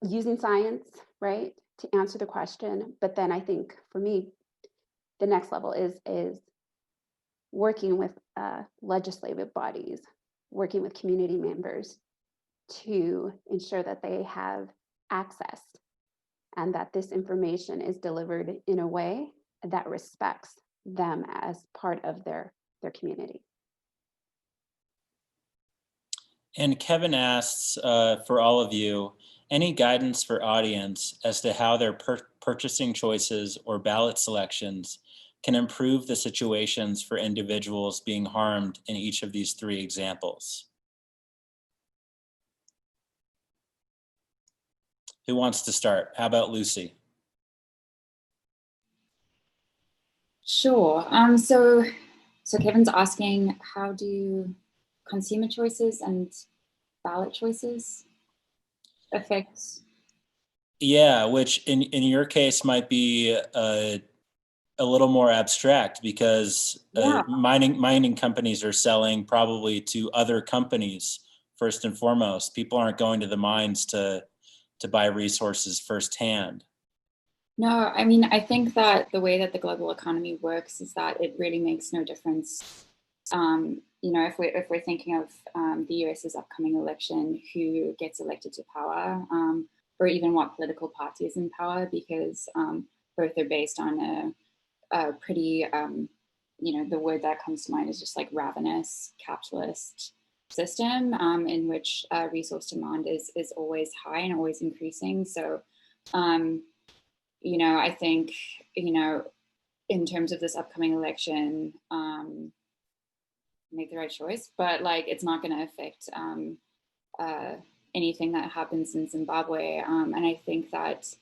using science, right, to answer the question. But then I think for me, the next level is working with legislative bodies, working with community members to ensure that they have access and that this information is delivered in a way that respects them as part of their community. And Kevin asks for all of you, any guidance for audience as to how their purchasing choices or ballot selections can improve the situations for individuals being harmed in each of these three examples? Who wants to start? How about Lucy? Sure. So Kevin's asking, how do consumer choices and ballot choices affect? Yeah, which in your case might be a little more abstract, because mining companies are selling probably to other companies first and foremost. People aren't going to the mines to buy resources firsthand. No, I mean, I think that the way that the global economy works is that it really makes no difference. You know, if we're thinking of the US's upcoming election, who gets elected to power, or even what political party is in power, because both are based on a pretty the word that comes to mind is just like ravenous capitalist system in which resource demand is always high and always increasing. So, I think, in terms of this upcoming election, make the right choice, but like it's not going to affect anything that happens in Zimbabwe. And I think that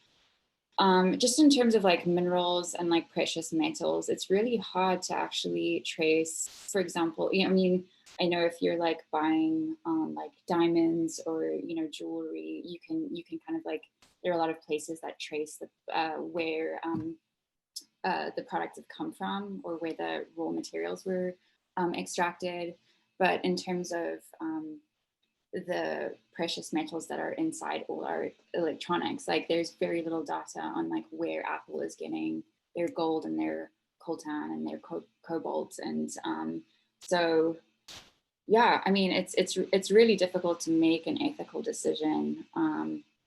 just in terms of like minerals and like precious metals, it's really hard to actually trace, for example, I know if you're like buying like diamonds or, jewelry, you can kind of like, there are a lot of places that trace where the products have come from or where the raw materials were extracted. But in terms of the precious metals that are inside all our electronics, like there's very little data on like where Apple is getting their gold and their coltan and their cobalt. And so, yeah, I mean, it's really difficult to make an ethical decision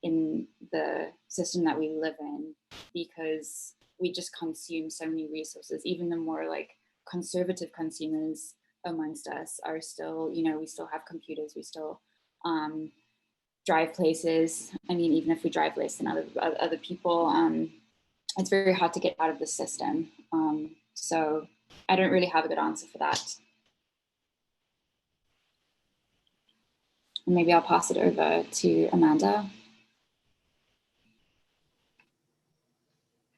in the system that we live in, because we just consume so many resources. Even the more like conservative consumers amongst us are still, we still have computers, we still drive places. I mean, even if we drive less than other people, it's very hard to get out of the system. So I don't really have a good answer for that. And maybe I'll pass it over to Amanda.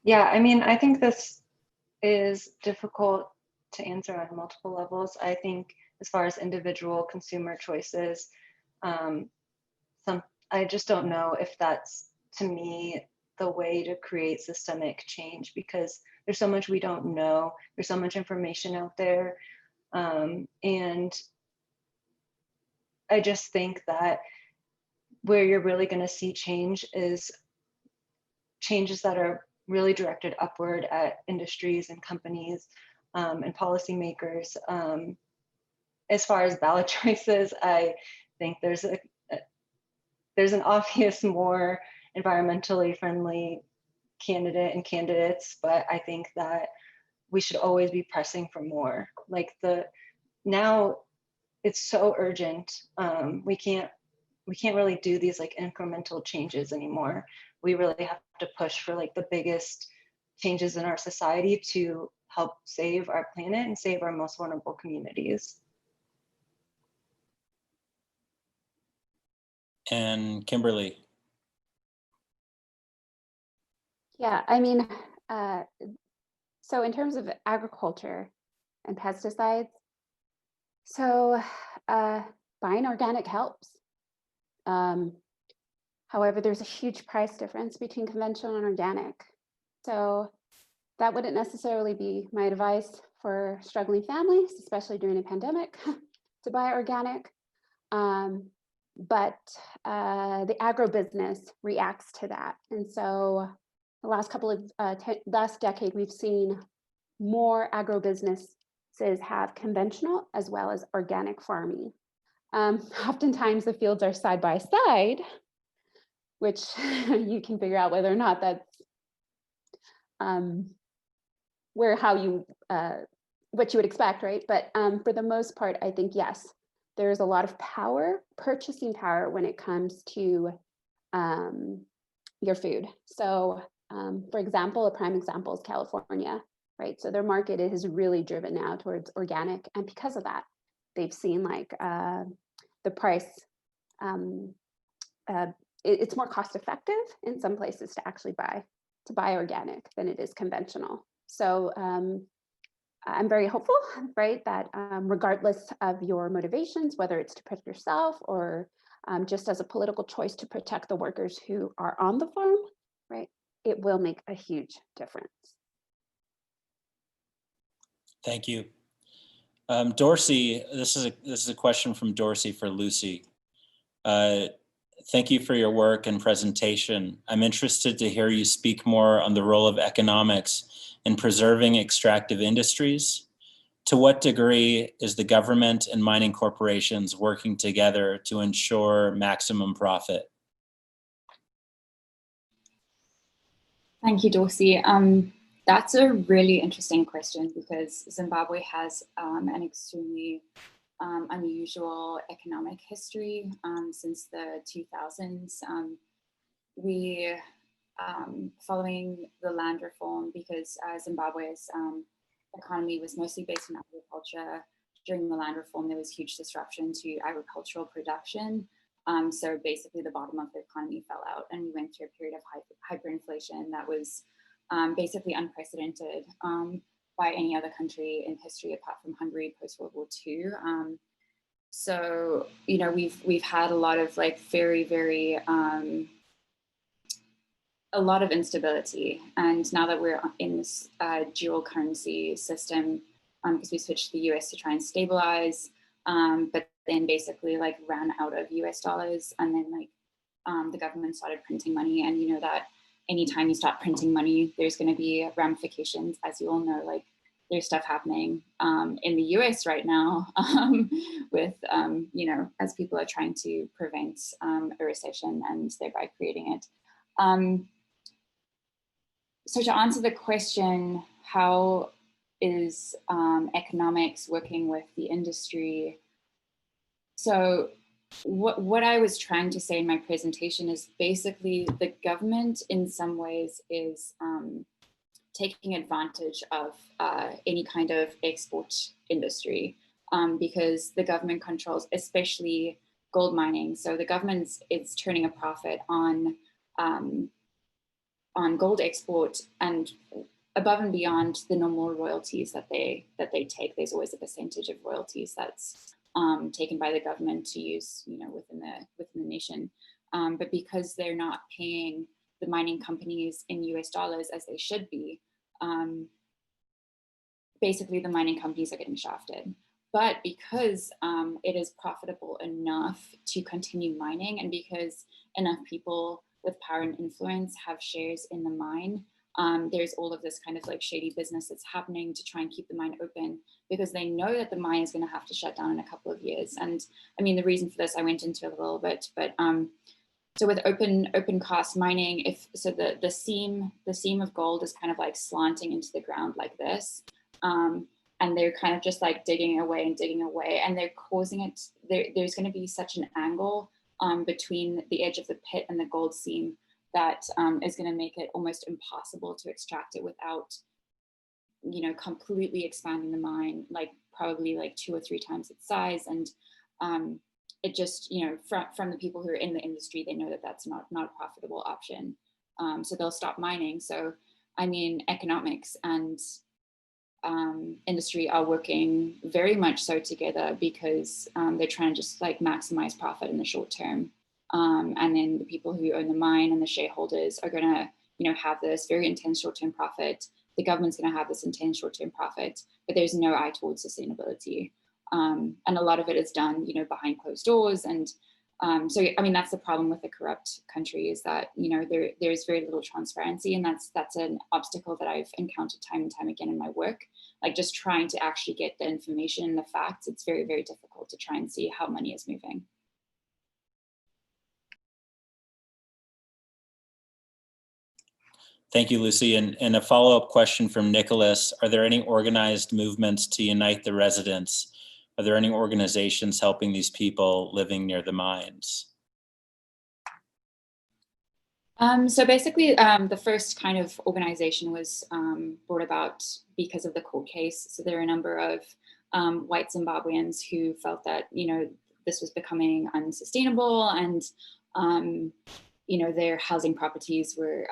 Yeah, I mean, I think this is difficult to answer on multiple levels. I think as far as individual consumer choices, I just don't know if that's, to me, the way to create systemic change, because there's so much we don't know. There's so much information out there. And I just think that where you're really going to see change is changes that are really directed upward at industries and companies and policymakers. As far as ballot choices, I think there's an obvious more environmentally friendly candidate and candidates, but I think that we should always be pressing for more. Like now it's so urgent. We can't really do these like incremental changes anymore. We really have to push for like the biggest changes in our society to help save our planet and save our most vulnerable communities. And Kimberly. Yeah, I mean, so in terms of agriculture and pesticides, so buying organic helps. However, there's a huge price difference between conventional and organic. So that wouldn't necessarily be my advice for struggling families, especially during a pandemic, to buy organic. But the agribusiness reacts to that. And so the last decade, we've seen more agribusinesses have conventional as well as organic farming. Oftentimes the fields are side by side, which you can figure out whether or not that's what you would expect, right? But for the most part, I think, yes, there's a lot of purchasing power when it comes to your food. So for example, a prime example is California, right? So their market is really driven now towards organic. And because of that, they've seen like the price, it's more cost effective in some places to actually buy organic than it is conventional. So I'm very hopeful, right, that regardless of your motivations, whether it's to protect yourself or just as a political choice to protect the workers who are on the farm, right, it will make a huge difference. Thank you. Dorsey, this is a question from Dorsey for Lucy. Thank you for your work and presentation. I'm interested to hear you speak more on the role of economics in preserving extractive industries. To what degree is the government and mining corporations working together to ensure maximum profit? Thank you, Dorsey. That's a really interesting question because Zimbabwe has an extremely unusual economic history since the 2000s. We, following the land reform, because Zimbabwe's economy was mostly based on agriculture, during the land reform, there was huge disruption to agricultural production. So basically the bottom of the economy fell out and we went through a period of hyperinflation that was basically unprecedented by any other country in history apart from Hungary post World War II. So, you know, we've had a lot of like very, a lot of instability. And now that we're in this dual currency system, because we switched to the US to try and stabilize, but then basically like ran out of US dollars, and then like the government started printing money. And you know that anytime you start printing money, there's going to be ramifications, as you all know. Like there's stuff happening in the US right now with, you know, as people are trying to prevent a recession and thereby creating it. So to answer the question, how is economics working with the industry? So what I was trying to say in my presentation is basically the government in some ways is taking advantage of any kind of export industry because the government controls especially gold mining. So the government is turning a profit on gold export, and above and beyond the normal royalties that they take. There's always a percentage of royalties that's taken by the government to use, you know, within the nation. But because they're not paying the mining companies in US dollars as they should be, basically the mining companies are getting shafted. But because it is profitable enough to continue mining, and because enough people with power and influence have shares in the mine, there's all of this kind of like shady business that's happening to try and keep the mine open, because they know that the mine is going to have to shut down in a couple of years. And I mean, the reason for this I went into a little bit, but so with open cast mining, if so the seam of gold is kind of like slanting into the ground like this, and they're kind of just like digging away, and they're causing it. There's going to be such an angle between the edge of the pit and the gold seam that is going to make it almost impossible to extract it without, you know, completely expanding the mine, like probably like 2 or 3 times its size. And it just, you know, from the people who are in the industry, they know that that's not a profitable option. So they'll stop mining. So, I mean, economics and industry are working very much so together, because they're trying to just like maximize profit in the short term. And then the people who own the mine and the shareholders are going to, you know, have this very intense short-term profit. The government's going to have this intense short-term profit, but there's no eye towards sustainability. And a lot of it is done, you know, behind closed doors. And so, I mean, that's the problem with a corrupt country, is that, you know, there's very little transparency, and that's an obstacle that I've encountered time and time again in my work. Like just trying to actually get the information and the facts, it's very, very difficult to try and see how money is moving. Thank you, Lucy. And a follow-up question from Nicholas. Are there any organized movements to unite the residents? Are there any organizations helping these people living near the mines? So basically, the first kind of organization was brought about because of the court case. So there are a number of white Zimbabweans who felt that, you know, this was becoming unsustainable, and, you know, their housing properties were,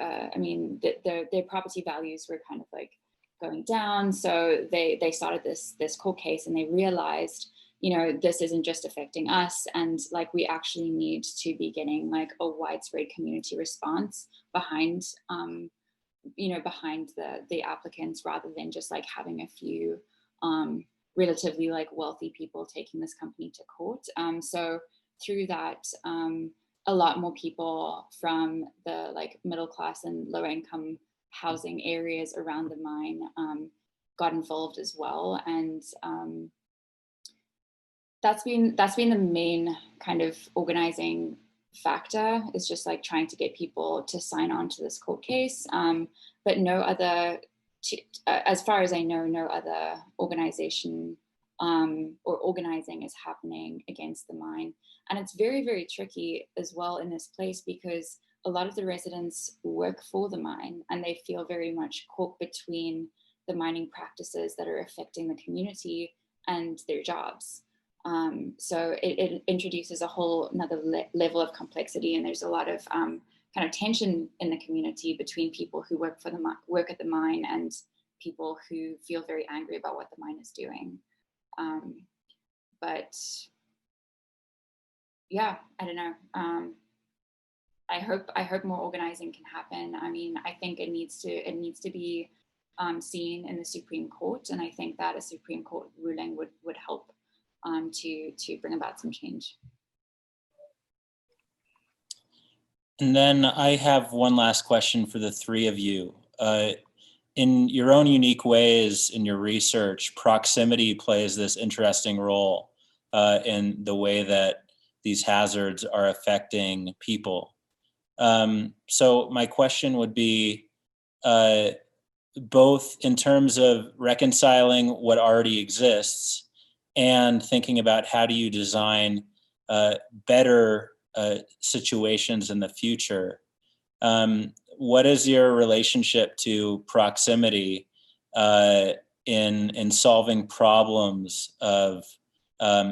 I mean, their property values were kind of like going down. So they started this court case, and they realized, you know, this isn't just affecting us, and like we actually need to be getting like a widespread community response behind, you know, behind the applicants, rather than just like having a few relatively like wealthy people taking this company to court. So through that, a lot more people from the like middle class and lower income housing areas around the mine got involved as well. And that's been the main kind of organizing factor is just like trying to get people to sign on to this court case. But no other, as far as I know, no other organization or organizing is happening against the mine. And it's very, very tricky as well in this place because a lot of the residents work for the mine and they feel very much caught between the mining practices that are affecting the community and their jobs. So it introduces a whole another level of complexity, and there's a lot of kind of tension in the community between people who work at the mine and people who feel very angry about what the mine is doing. But yeah, I don't know. I hope more organizing can happen. I mean, I think it needs to be seen in the Supreme Court, and I think that a Supreme Court ruling would help to bring about some change. And then I have one last question for the three of you. In your own unique ways in your research, proximity plays this interesting role in the way that these hazards are affecting people. So my question would be, both in terms of reconciling what already exists and thinking about how do you design better situations in the future. What is your relationship to proximity in solving problems of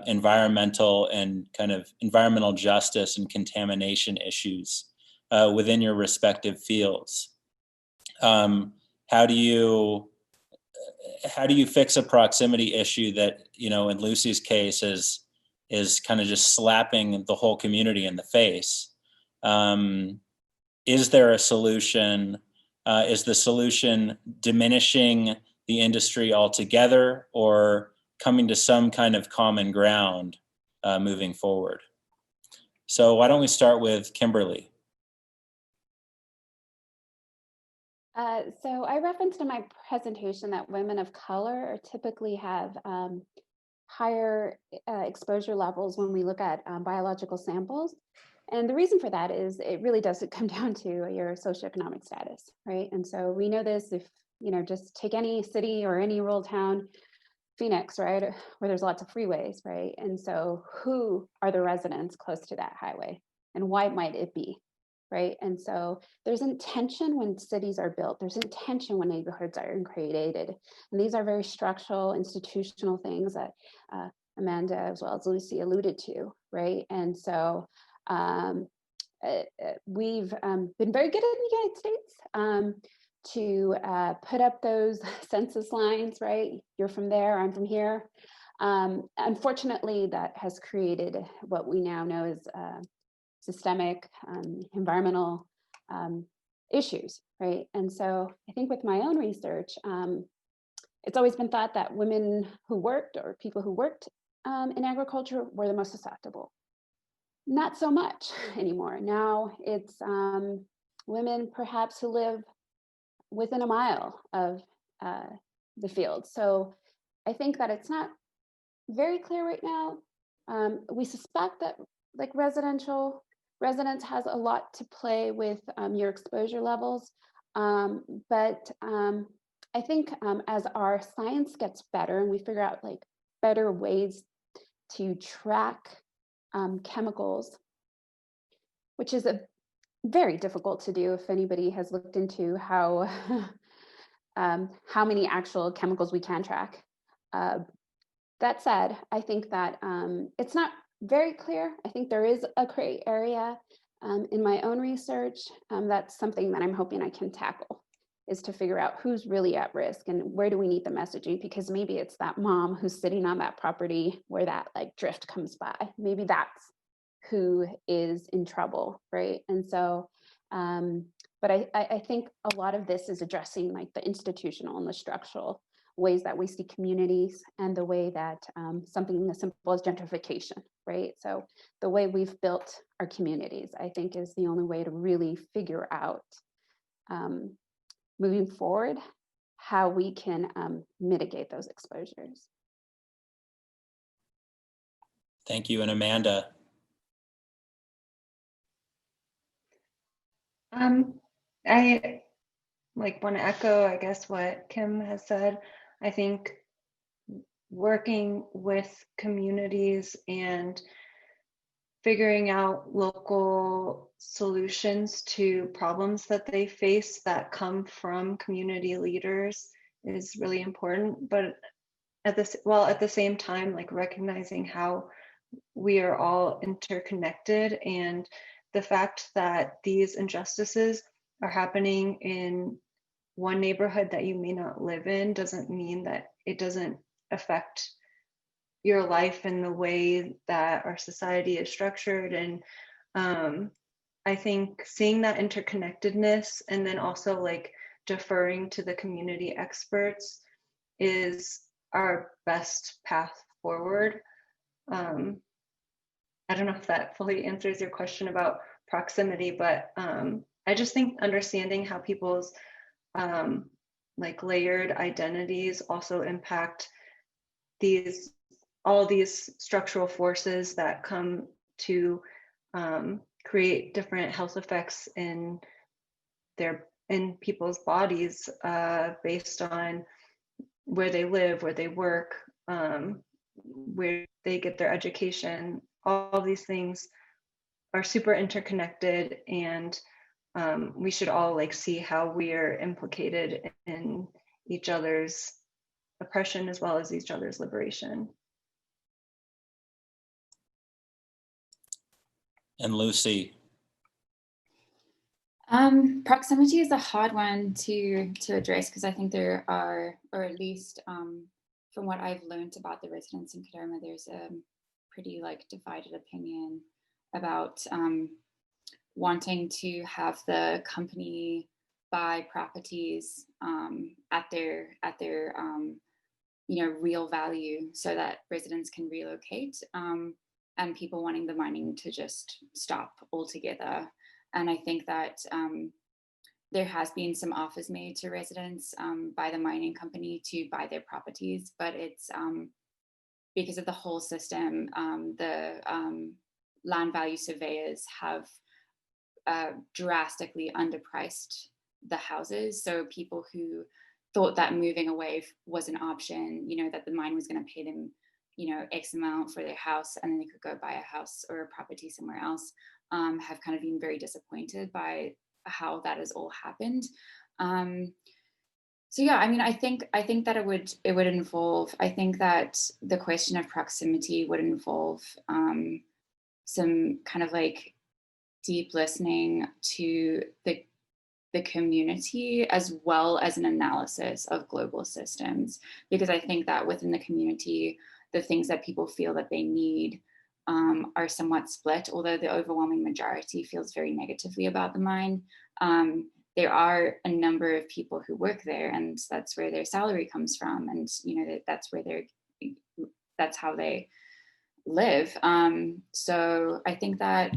environmental and kind of environmental justice and contamination issues within your respective fields? How do you fix a proximity issue that, in Lucy's case is kind of just slapping the whole community in the face? Is there a solution? Is the solution diminishing the industry altogether or coming to some kind of common ground moving forward? So why don't we start with Kimberly? So I referenced in my presentation that women of color typically have higher exposure levels when we look at biological samples. And the reason for that is it really does come down to your socioeconomic status, right? And so we know this if, just take any city or any rural town, Phoenix, right, where there's lots of freeways, right? And so who are the residents close to that highway and why might it be? Right. And so there's intention when cities are built, there's intention when neighborhoods are created. And these are very structural, institutional things that Amanda as well as Lucy alluded to. Right. And so we've been very good in the United States to put up those census lines. Right. You're from there, I'm from here. Unfortunately, that has created what we now know as systemic environmental issues, right? And so I think with my own research, it's always been thought that women who worked or people who worked in agriculture were the most susceptible. Not so much anymore. Now it's women perhaps who live within a mile of the field. So I think that it's not very clear right now. We suspect that like residence has a lot to play with your exposure levels. But I think as our science gets better and we figure out like better ways to track chemicals, which is very difficult to do if anybody has looked into how many actual chemicals we can track. That said, I think that it's not very clear. I think there is a gray area in my own research. That's something that I'm hoping I can tackle, is to figure out who's really at risk and where do we need the messaging, because maybe it's that mom who's sitting on that property where that like drift comes by. Maybe that's who is in trouble, right? And so, but I think a lot of this is addressing like the institutional and the structural ways that we see communities and the way that something as simple as gentrification, right? So the way we've built our communities, I think is the only way to really figure out moving forward how we can mitigate those exposures. Thank you. And Amanda? I want to echo, I guess, what Kim has said. I think working with communities and figuring out local solutions to problems that they face that come from community leaders is really important. But at the same time, like recognizing how we are all interconnected, and the fact that these injustices are happening in one neighborhood that you may not live in doesn't mean that it doesn't affect your life and the way that our society is structured. And I think seeing that interconnectedness and then also like deferring to the community experts is our best path forward. I don't know if that fully answers your question about proximity, but I just think understanding how people's like layered identities also impact all these structural forces that come to create different health effects in people's bodies based on where they live, where they work, where they get their education. All these things are super interconnected, and we should all like see how we are implicated in each other's oppression as well as each other's liberation. And Lucy. Proximity is a hard one to address, because I think there are, or at least from what I've learned about the residents in Kadoma, there's a pretty like divided opinion about wanting to have the company buy properties at their real value so that residents can relocate, and people wanting the mining to just stop altogether. And I think that there has been some offers made to residents by the mining company to buy their properties, but it's because of the whole system, the land value surveyors have drastically underpriced the houses. So people who thought that moving away was an option, that the mine was going to pay them, X amount for their house, and then they could go buy a house or a property somewhere else, have kind of been very disappointed by how that has all happened. So yeah, I mean, I think that it would involve, I think that the question of proximity would involve some kind of like deep listening to the community, as well as an analysis of global systems, because I think that within the community, the things that people feel that they need are somewhat split. Although the overwhelming majority feels very negatively about the mine, there are a number of people who work there, and that's where their salary comes from, and that's how they live. So I think that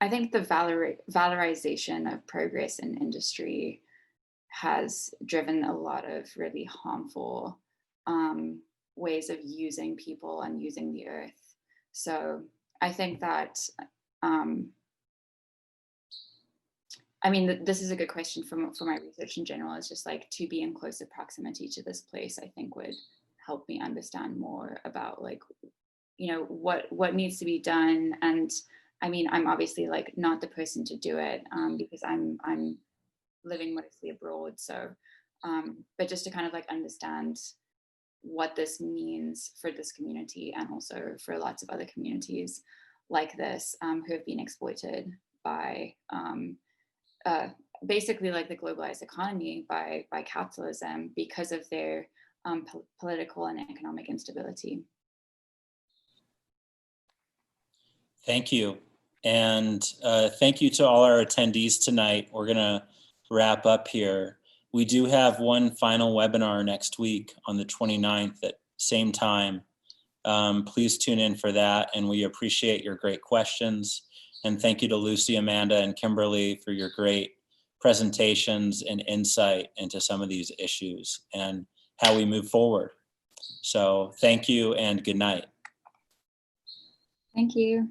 I think the valorization of progress in industry has driven a lot of really harmful ways of using people and using the earth. So I think that, I mean, this is a good question for my research in general. It's just like, to be in closer proximity to this place, I think would help me understand more about like, what needs to be done. And I mean, I'm obviously like not the person to do it because I'm living mostly abroad. So, but just to kind of like understand what this means for this community, and also for lots of other communities like this who have been exploited by basically like the globalized economy, by capitalism, because of their political and economic instability. Thank you. And thank you to all our attendees tonight. We're going to wrap up here. We do have one final webinar next week on the 29th at same time. Please tune in for that, and we appreciate your great questions. And thank you to Lucy, Amanda, and Kimberly for your great presentations and insight into some of these issues and how we move forward. So thank you and good night. Thank you.